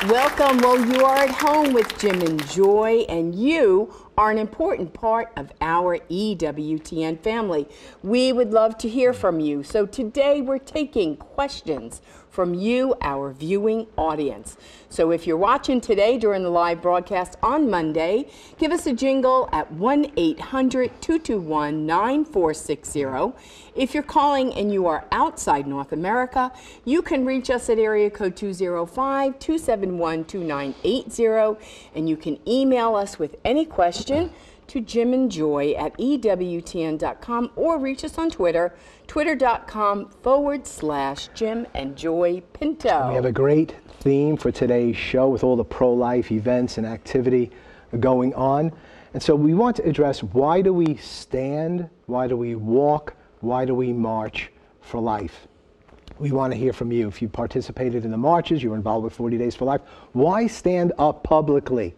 Welcome. Well, you are at home with Jim and Joy, and you are an important part of our EWTN family. We would love to hear from you. So today we're taking questions from you, our viewing audience. So if you're watching today during the live broadcast on Monday, give us a jingle at 1-800-221-9460. If you're calling and you are outside North America, you can reach us at area code 205-271-2980, and you can email us with any question to jimandjoy at EWTN.com or reach us on Twitter, twitter.com/Jim and Joy Pinto. We have a great theme for today's show with all the pro-life events and activity going on. And so we want to address, why do we stand? Why do we walk? Why do we march for life? We want to hear from you. If you participated in the marches, you were involved with 40 Days for Life, why stand up publicly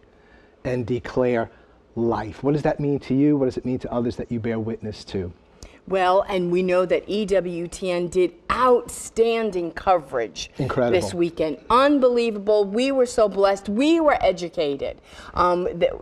and declare life? What does that mean to you? What does it mean to others that you bear witness to? Well, and we know that EWTN did outstanding coverage this weekend. Unbelievable. We were so blessed. We were educated.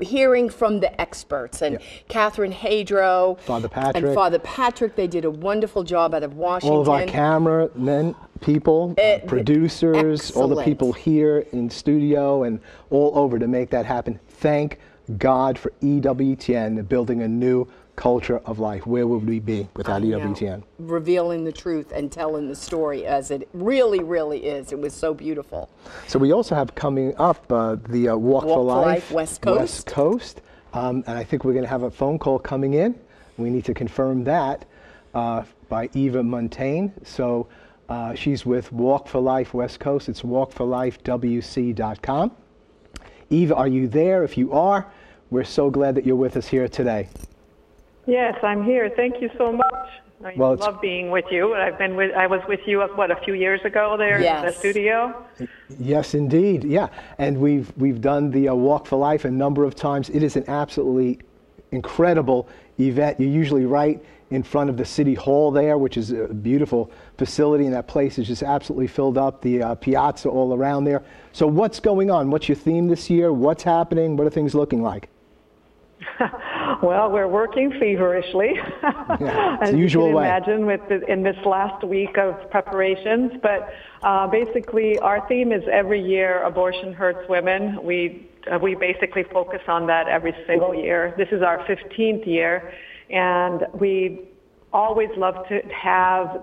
Hearing from the experts, and Catherine Hadro, Father Patrick. And Father Patrick, they did a wonderful job out of Washington. All of our cameramen, people, producers, all the people here in studio and all over to make that happen. Thank God for EWTN building a new culture of life. Where would we be without EWTN? Revealing the truth and telling the story as it really, really is. It was so beautiful. So we also have coming up the Walk for Life West Coast. And I think we're going to have a phone call coming in. We need to confirm that by Eva Montaigne. So she's with Walk for Life West Coast. It's walkforlifewc.com. Eva, are you there? If you are, we're so glad that you're with us here today. Yes, I'm here. Thank you so much. I love being with you. I was with you, a few years ago there in the studio? Yes, indeed. Yeah. And we've done the Walk for Life a number of times. It is an absolutely incredible event. You're usually right in front of the City Hall there, which is a beautiful facility, and that place is just absolutely filled up, the piazza all around there. So what's going on? What's your theme this year? What's happening? What are things looking like? Well, we're working feverishly, as the usual you can way. imagine, in this last week of preparations. But basically, our theme is every year, abortion hurts women. We basically focus on that every single year. This is our 15th year, and we always love to have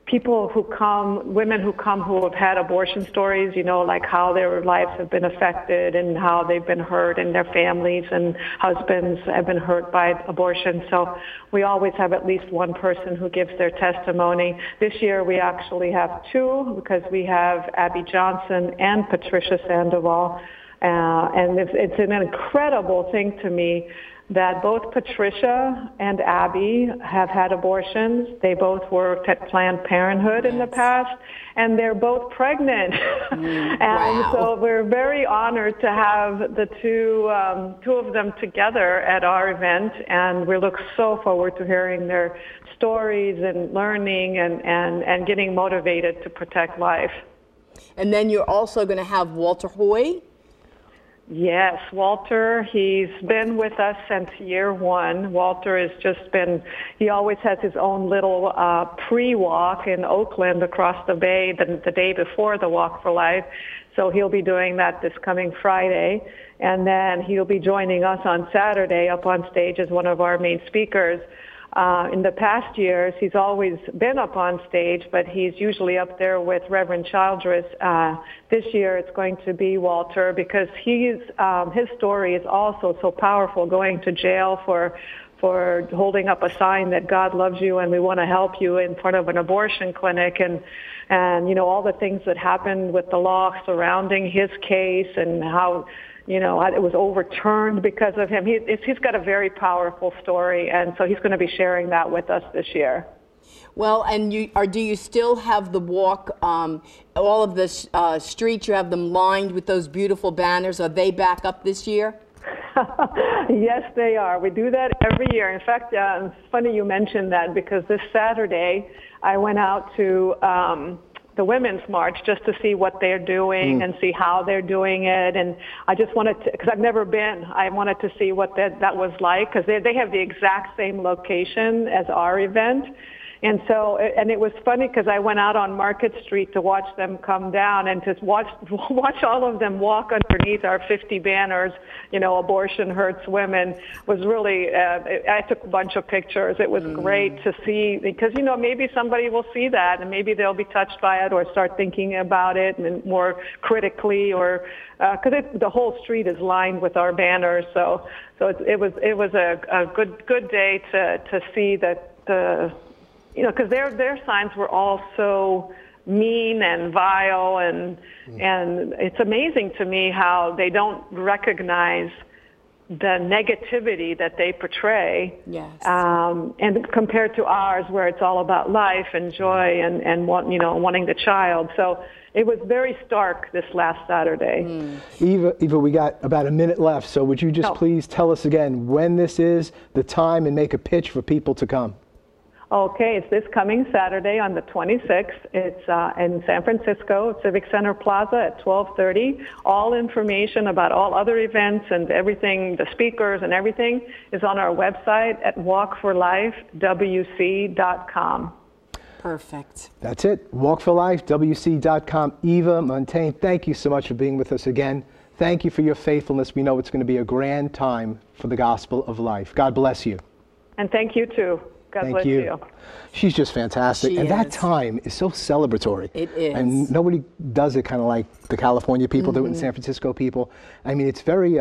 people who come, women who come who have had abortion stories, like how their lives have been affected and how they've been hurt, and their families and husbands have been hurt by abortion. So we always have at least one person who gives their testimony. This year we actually have two, because we have Abby Johnson and Patricia Sandoval. And it's an incredible thing to me that both Patricia and Abby have had abortions. They both worked at Planned Parenthood in the past, and they're both pregnant. And so we're very honored to have the two of them together at our event, and we look so forward to hearing their stories and learning and getting motivated to protect life. And then you're also going to have Walter Hoy. Yes, Walter, he's been with us since year one. Walter has just been, he always has his own little pre-walk in Oakland across the bay the day before the Walk for Life. So he'll be doing that this coming Friday. And then he'll be joining us on Saturday up on stage as one of our main speakers. In the past years, he's always been up on stage, but he's usually up there with Reverend Childress. This year, it's going to be Walter, because his story is also so powerful, going to jail for holding up a sign that God loves you and we want to help you in front of an abortion clinic, and all the things that happened with the law surrounding his case, and how it was overturned because of him. He's got a very powerful story, and so he's going to be sharing that with us this year. Well, and do you still have the walk, all of the streets, you have them lined with those beautiful banners? Are they back up this year? Yes, they are. We do that every year. In fact, it's funny you mentioned that, because this Saturday I went out to the Women's March just to see what they're doing and see how they're doing it. And I just wanted to, because I've never been, I wanted to see what that was like, because they have the exact same location as our event. And so, and it was funny because I went out on Market Street to watch them come down and to watch all of them walk underneath our 50 banners, abortion hurts women, was really, I took a bunch of pictures. It was great to see, because, maybe somebody will see that and maybe they'll be touched by it or start thinking about it and more critically, or because the whole street is lined with our banners. So it was a good day to see that because their signs were all so mean and vile, and it's amazing to me how they don't recognize the negativity that they portray. Yes. And compared to ours, where it's all about life and joy and wanting the child. So it was very stark this last Saturday. Eva, we got about a minute left, so would you just please tell us again when this is, the time, and make a pitch for people to come? Okay, it's this coming Saturday on the 26th. It's in San Francisco, Civic Center Plaza at 12:30. All information about all other events and everything, the speakers and everything, is on our website at walkforlifewc.com. Perfect. That's it. Walkforlifewc.com. Eva Montaigne, thank you so much for being with us again. Thank you for your faithfulness. We know it's going to be a grand time for the gospel of life. God bless you. And thank you too. God bless you. She's just fantastic. She and that is. time is so celebratory. It is. And nobody does it kind of like the California people do it and San Francisco people. I mean, it's very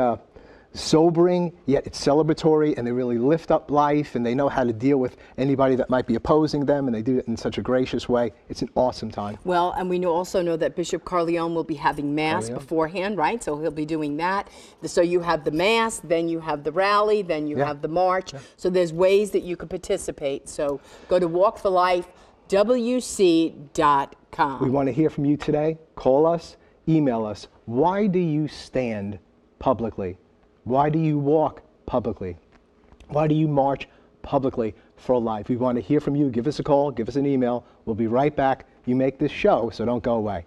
sobering, yet it's celebratory, and they really lift up life, and they know how to deal with anybody that might be opposing them, and they do it in such a gracious way. It's an awesome time. Well, and we also know that Bishop Carleone will be having Mass beforehand, right? So he'll be doing that. So you have the Mass, then you have the rally, then you have the march. So there's ways that you can participate. So go to walkforlifewc.com. We want to hear from you today. Call us, email us. Why do you stand publicly? Why do you walk publicly? Why do you march publicly for life? We want to hear from you. Give us a call. Give us an email. We'll be right back. You make this show, so don't go away.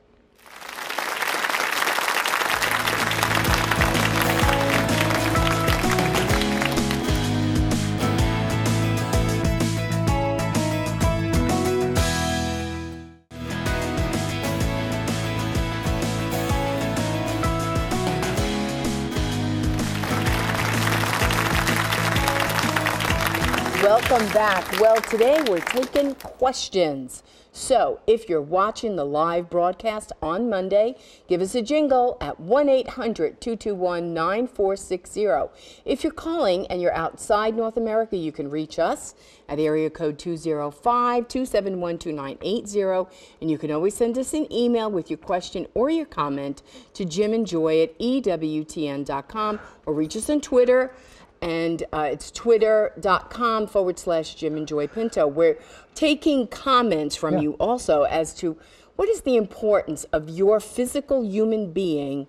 Welcome back. Well, today we're taking questions. So if you're watching the live broadcast on Monday, give us a jingle at 1-800-221-9460. If you're calling and you're outside North America, you can reach us at area code 205-271-2980. And you can always send us an email with your question or your comment to jimandjoy@ewtn.com, or reach us on Twitter. And it's twitter.com/Jim and Joy Pinto. We're taking comments from you also as to what is the importance of your physical human being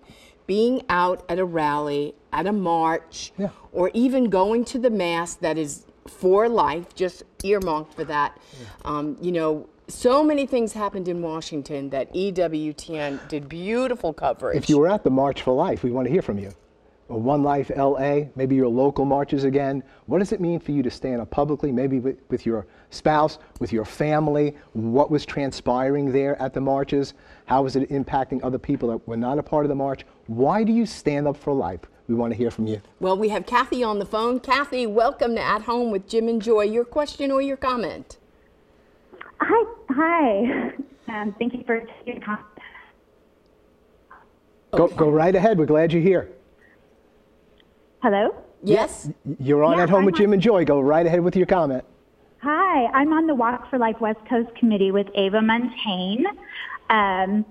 out at a rally, at a march, or even going to the Mass that is for life, just earmarked for that. So many things happened in Washington that EWTN did beautiful coverage. If you were at the March for Life, we want to hear from you. Or One Life LA, maybe your local marches again. What does it mean for you to stand up publicly, maybe with your spouse, with your family? What was transpiring there at the marches? How was it impacting other people that were not a part of the march? Why do you stand up for life? We want to hear from you. Well, we have Kathy on the phone. Kathy, welcome to At Home with Jim and Joy. Your question or your comment? Hi. Thank you for taking time. Go right ahead. We're glad you're here. Hello? Yes? You're on At Home with Jim and Joy. Go right ahead with your comment. Hi, I'm on the Walk for Life West Coast Committee with Eva Montaigne, and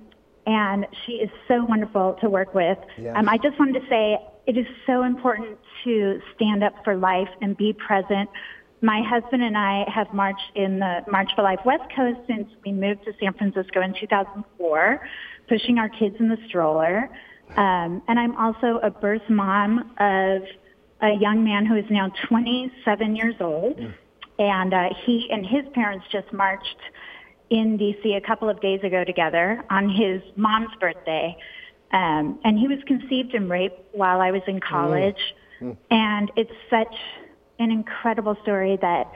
she is so wonderful to work with. Yes. I just wanted to say it is so important to stand up for life and be present. My husband and I have marched in the March for Life West Coast since we moved to San Francisco in 2004, pushing our kids in the stroller. And I'm also a birth mom of a young man who is now 27 years old. And he and his parents just marched in D.C. a couple of days ago together on his mom's birthday. And he was conceived and raped while I was in college. And it's such an incredible story that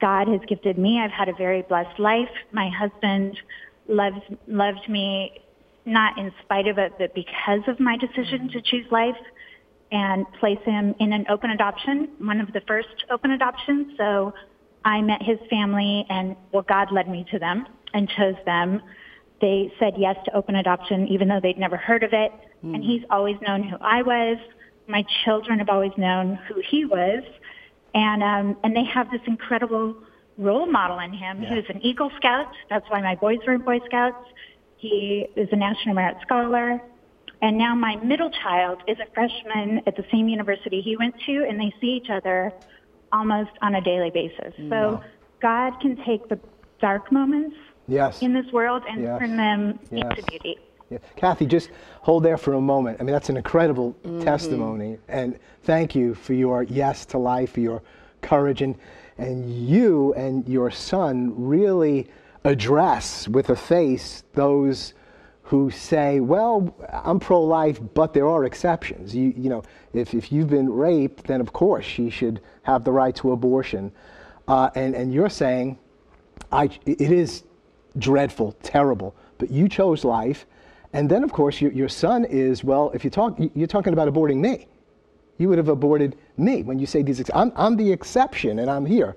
God has gifted me. I've had a very blessed life. My husband loved me, not in spite of it, but because of my decision to choose life and place him in an open adoption, one of the first open adoptions. So I met his family, and God led me to them and chose them. They said yes to open adoption, even though they'd never heard of it. And he's always known who I was. My children have always known who he was. And they have this incredible role model in him. He was an Eagle Scout. That's why my boys were in Boy Scouts. He is a National Merit Scholar. And now my middle child is a freshman at the same university he went to, and they see each other almost on a daily basis. So God can take the dark moments in this world and turn them into beauty. Yeah. Kathy, just hold there for a moment. I mean, that's an incredible testimony. And thank you for your yes to life, for your courage. And you and your son really address with a face those who say, well, I'm pro-life, but there are exceptions. You know, if you've been raped, then of course she should have the right to abortion. And you're saying, it is dreadful, terrible, but you chose life. And then, of course, your son is, well, if you're talking about aborting me. You would have aborted me when you say these. I'm the exception, and I'm here.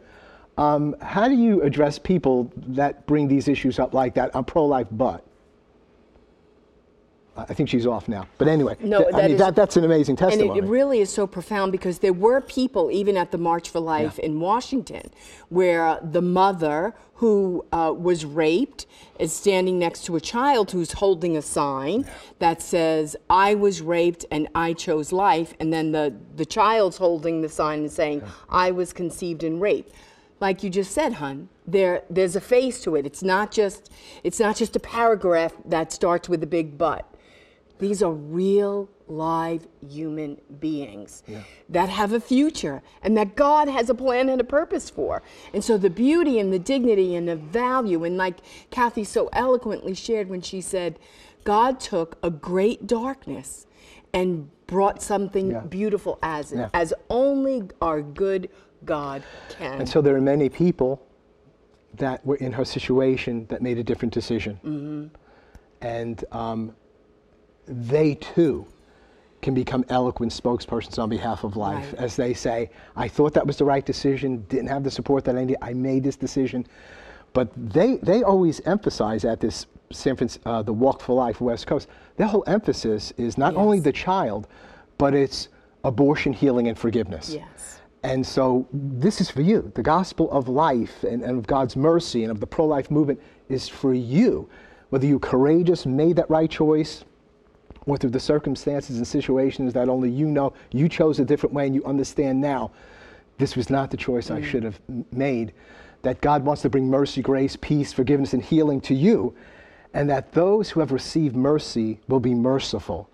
How do you address people that bring these issues up like that? I'm pro-life, but. I think she's off now. But anyway, no, that's an amazing testimony. And it really is so profound, because there were people, even at the March for Life in Washington, where the mother who was raped is standing next to a child who's holding a sign that says, I was raped and I chose life. And then the child's holding the sign and saying, I was conceived and raped. Like you just said, hon, there's a face to it. It's not just a paragraph that starts with a big but. These are real, live human beings that have a future and that God has a plan and a purpose for. And so the beauty and the dignity and the value, and like Kathy so eloquently shared when she said, God took a great darkness and brought something beautiful as it, as only our good God can. And so there are many people that were in her situation that made a different decision. And they too can become eloquent spokespersons on behalf of life, as they say, I thought that was the right decision, didn't have the support that I needed, I made this decision. But they always emphasize at this the Walk for Life West Coast, their whole emphasis is not only the child, but it's abortion, healing, and forgiveness. And so this is for you. The gospel of life and of God's mercy and of the pro-life movement is for you. Whether you courageous, made that right choice, or through the circumstances and situations that only you know, you chose a different way and you understand now, this was not the choice I should have made. That God wants to bring mercy, grace, peace, forgiveness, and healing to you. And that those who have received mercy will be merciful.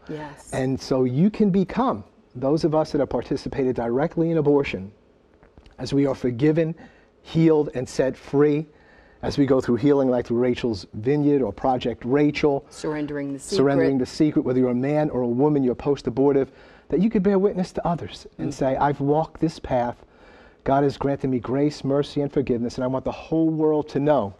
And so you can become, those of us that have participated directly in abortion, as we are forgiven, healed, and set free, as we go through healing, like through Rachel's Vineyard or Project Rachel. Surrendering the secret. Surrendering the secret, whether you're a man or a woman, you're post-abortive, that you could bear witness to others and say, I've walked this path. God has granted me grace, mercy, and forgiveness, and I want the whole world to know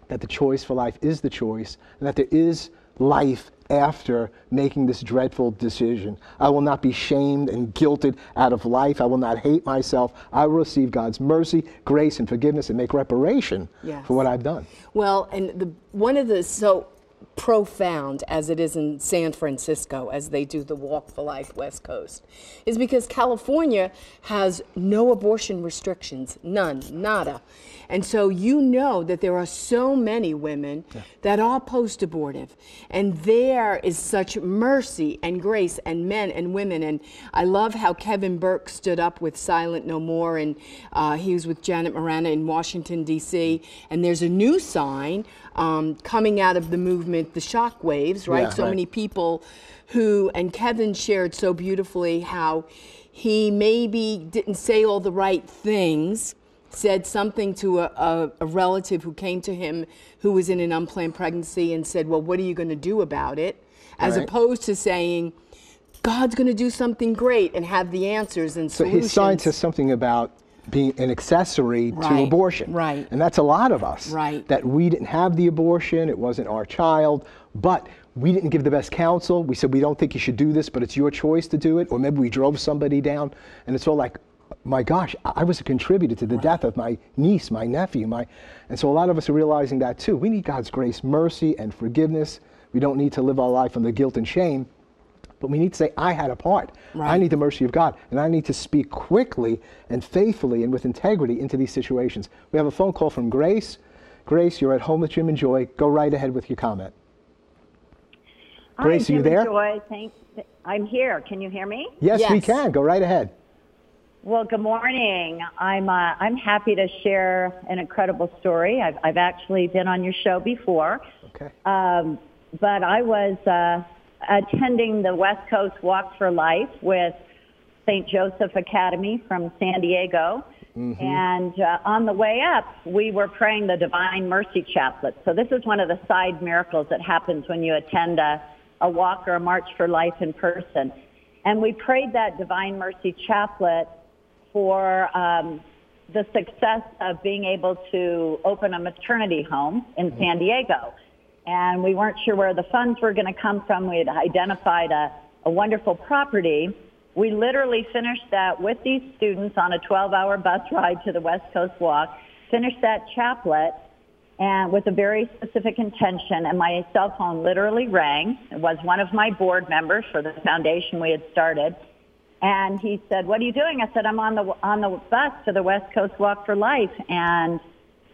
that the choice for life is the choice, and that there is life after making this dreadful decision. I will not be shamed and guilted out of life. I will not hate myself. I will receive God's mercy, grace, and forgiveness, and make reparation for what I've done. Well, and one of the so profound as it is in San Francisco as they do the Walk for Life West Coast is because California has no abortion restrictions, none, nada. And so you know that there are so many women that are post-abortive, and there is such mercy and grace and men and women. And I love how Kevin Burke stood up with Silent No More, and he was with Janet Morana in Washington, D.C. And there's a new sign coming out of the movement, the shockwaves, right? So many people who, and Kevin shared so beautifully how he maybe didn't say all the right things said something to a relative who came to him who was in an unplanned pregnancy and said, well, what are you going to do about it? As opposed to saying, God's going to do something great and have the answers and solutions. So his sign says something about being an accessory to abortion. Right. And that's a lot of us. Right. That we didn't have the abortion, it wasn't our child, but we didn't give the best counsel. We said, we don't think you should do this, but it's your choice to do it. Or maybe we drove somebody down, and it's all like, my gosh, I was a contributor to the death of my niece, my nephew, and so a lot of us are realizing that too. We need God's grace, mercy, and forgiveness. We don't need to live our life under guilt and shame, but we need to say, I had a part. I need the mercy of God, and I need to speak quickly and faithfully and with integrity into these situations. We have a phone call from Grace. Grace, you're at home with Jim and Joy. Go right ahead with your comment. Grace, Hi, are you there? Joy. I'm here. Can you hear me? Yes, we can. Go right ahead. Well, good morning. I'm happy to share an incredible story. I've actually been on your show before. Okay. But I was attending the West Coast Walk for Life with St. Joseph Academy from San Diego. Mm-hmm. And on the way up, we were praying the Divine Mercy Chaplet. So this is one of the side miracles that happens when you attend a walk or a March for Life in person. And we prayed that Divine Mercy Chaplet for the success of being able to open a maternity home in San Diego. And we weren't sure where the funds were going to come from. We had identified a wonderful property. We literally finished that with these students on a 12-hour bus ride to the West Coast Walk, finished that chaplet, and with a very specific intention, and my cell phone literally rang. It was one of my board members for the foundation we had started. And he said, what are you doing? I said, I'm on the bus to the West Coast Walk for Life. And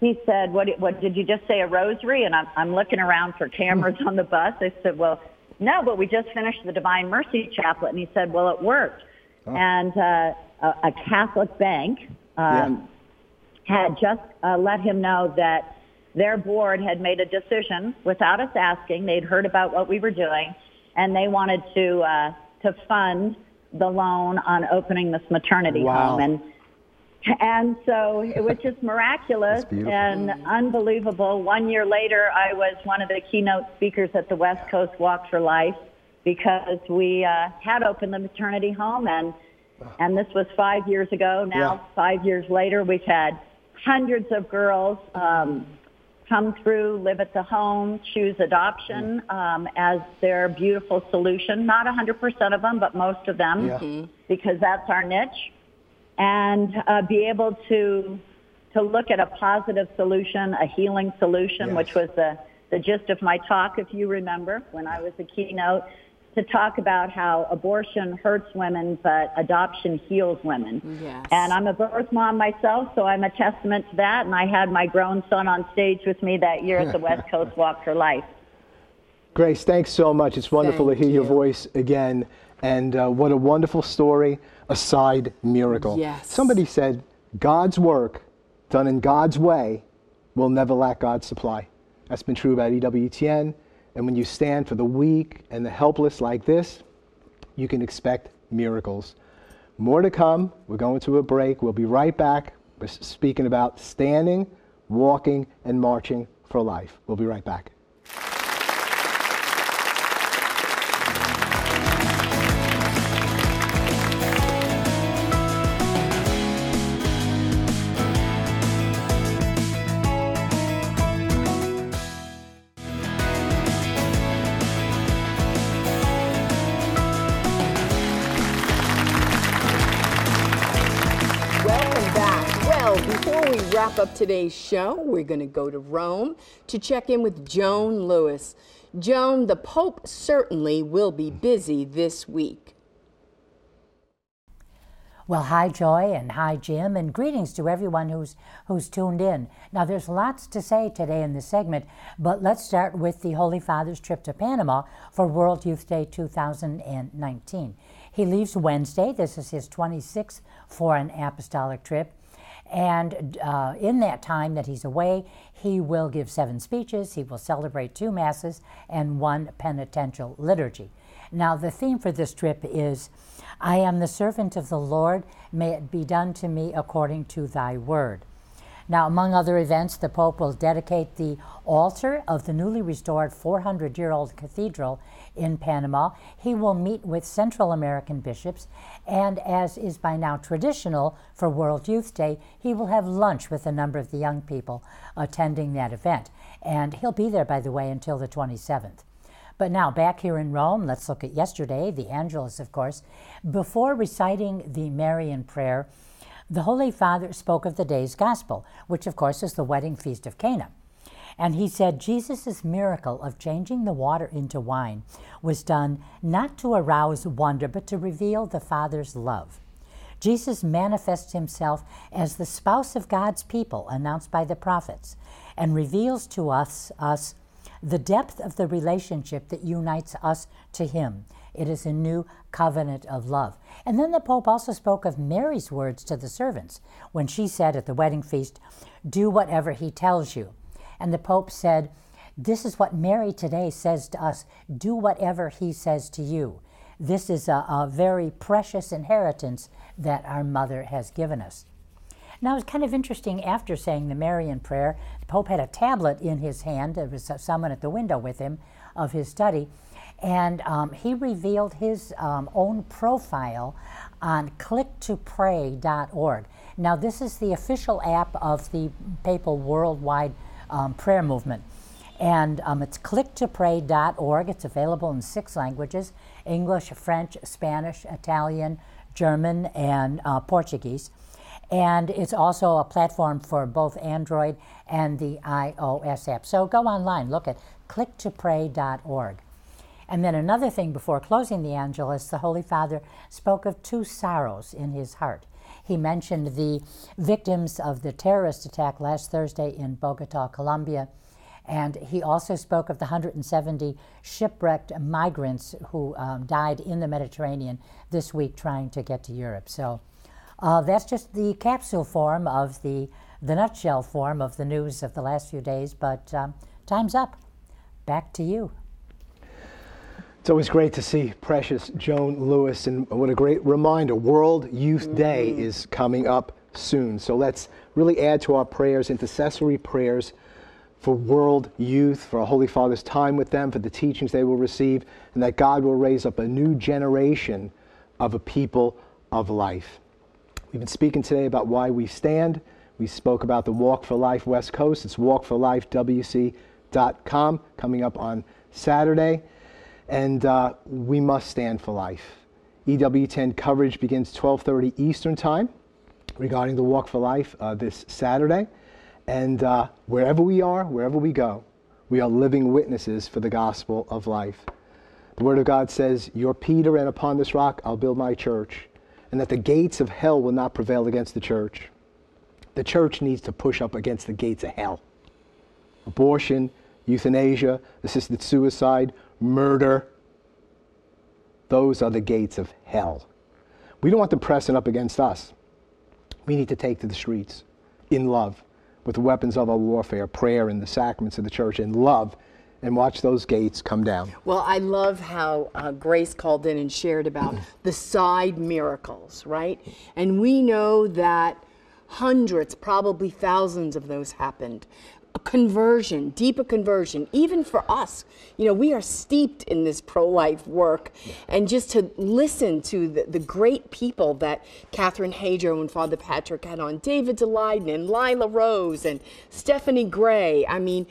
he said, what did you just say, a rosary? And I'm looking around for cameras on the bus. I said, well, no, but we just finished the Divine Mercy Chaplet. And he said, well, it worked. Oh. And a Catholic bank had just let him know that their board had made a decision without us asking. They'd heard about what we were doing, and they wanted to fund the loan on opening this maternity home. And so it was just miraculous and unbelievable. 1 year later, I was one of the keynote speakers at the West Coast Walk for Life because we had opened the maternity home, and this was 5 years ago. Now, 5 years later, we've had hundreds of girls come through, live at the home, choose adoption as their beautiful solution. Not 100% of them, but most of them, because that's our niche. And be able to look at a positive solution, a healing solution, which was the gist of my talk, if you remember, when I was a keynote, to talk about how abortion hurts women, but adoption heals women. Yes. And I'm a birth mom myself, so I'm a testament to that. And I had my grown son on stage with me that year at the West Coast Walk for Life. Grace, thanks so much. It's wonderful to hear your voice again. And what a wonderful story, a side miracle. Yes. Somebody said, God's work done in God's way will never lack God's supply. That's been true about EWTN. And when you stand for the weak and the helpless like this, you can expect miracles. More to come. We're going to a break. We'll be right back. We're speaking about standing, walking, and marching for life. We'll be right back. Wrap up today's show, we're going to go to Rome to check in with Joan Lewis. Joan, the Pope certainly will be busy this week. Well, hi Joy and hi Jim, and greetings to everyone who's tuned in. Now there's lots to say today in this segment, but let's start with the Holy Father's trip to Panama for World Youth Day 2019. He leaves Wednesday. This is his 26th foreign apostolic trip. And in that time that he's away, he will give 7 speeches, he will celebrate 2 masses, and 1 penitential liturgy. Now, the theme for this trip is, I am the servant of the Lord, may it be done to me according to thy word. Now, among other events, the Pope will dedicate the altar of the newly restored 400-year-old cathedral in Panama. He will meet with Central American bishops, and as is by now traditional for World Youth Day, he will have lunch with a number of the young people attending that event. And he'll be there, by the way, until the 27th. But now, back here in Rome, let's look at yesterday, the Angelus, of course. Before reciting the Marian prayer, the Holy Father spoke of the day's gospel, which of course is the wedding feast of Cana. And he said Jesus' miracle of changing the water into wine was done not to arouse wonder, but to reveal the Father's love. Jesus manifests himself as the spouse of God's people, announced by the prophets, and reveals to us the depth of the relationship that unites us to him. It is a new covenant of love. And then the Pope also spoke of Mary's words to the servants when she said at the wedding feast, "Do whatever he tells you." And the Pope said, this is what Mary today says to us, do whatever he says to you. This is a very precious inheritance that our mother has given us. Now, it's kind of interesting, after saying the Marian prayer, the Pope had a tablet in his hand. There was someone at the window with him of his study, and he revealed his own profile on clicktopray.org. Now, this is the official app of the Papal Worldwide Prayer Movement. And it's clicktopray.org. It's available in 6 languages: English, French, Spanish, Italian, German, and Portuguese. And it's also a platform for both Android and the iOS app. So go online, look at clicktopray.org. And then another thing, before closing the Angelus, the Holy Father spoke of 2 sorrows in his heart. He mentioned the victims of the terrorist attack last Thursday in Bogota, Colombia. And he also spoke of the 170 shipwrecked migrants who died in the Mediterranean this week trying to get to Europe. So that's just the capsule form of the nutshell form of the news of the last few days. But time's up. Back to you. It's always great to see precious Joan Lewis, and what a great reminder. World Youth Day is coming up soon. So let's really add to our prayers, intercessory prayers for world youth, for our Holy Father's time with them, for the teachings they will receive, and that God will raise up a new generation of a people of life. We've been speaking today about why we stand. We spoke about the Walk for Life West Coast. It's walkforlifewc.com coming up on Saturday. And we must stand for life. EWTN coverage begins 12:30 Eastern Time regarding the Walk for Life this Saturday. And wherever we are, wherever we go, we are living witnesses for the gospel of life. The Word of God says, "You're Peter, and upon this rock I'll build my church," and that the gates of hell will not prevail against the church. The church needs to push up against the gates of hell. Abortion, euthanasia, assisted suicide, murder, those are the gates of hell. We don't want them pressing up against us. We need to take to the streets in love, with the weapons of our warfare, prayer and the sacraments of the church, in love, and watch those gates come down. Well, I love how Grace called in and shared about the side miracles, right? And we know that hundreds, probably thousands of those happened. A conversion, deeper conversion, even for us. You know, we are steeped in this pro-life work, and just to listen to the great people that Catherine Hadro and Father Patrick had on, David Daleiden and Lila Rose and Stephanie Gray. I mean,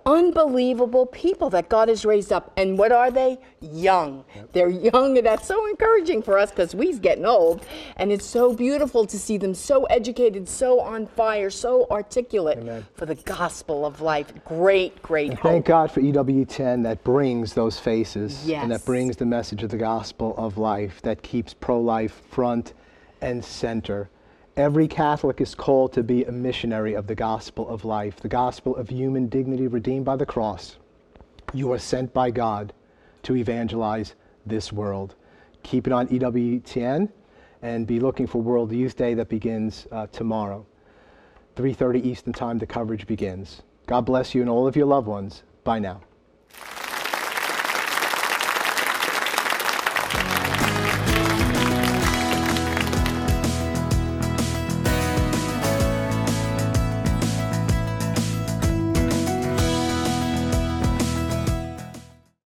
unbelievable people that God has raised up. And what are they? Young. Yep. They're young, and that's so encouraging for us because we're getting old. And it's so beautiful to see them so educated, so on fire, so articulate. Amen. For the gospel of life. Great, great hope. Thank God for EWTN that brings those faces, yes, and that brings the message of the gospel of life, that keeps pro-life front and center. Every Catholic is called to be a missionary of the gospel of life, the gospel of human dignity redeemed by the cross. You are sent by God to evangelize this world. Keep it on EWTN, and be looking for World Youth Day that begins tomorrow. 3:30 Eastern Time, the coverage begins. God bless you and all of your loved ones. Bye now.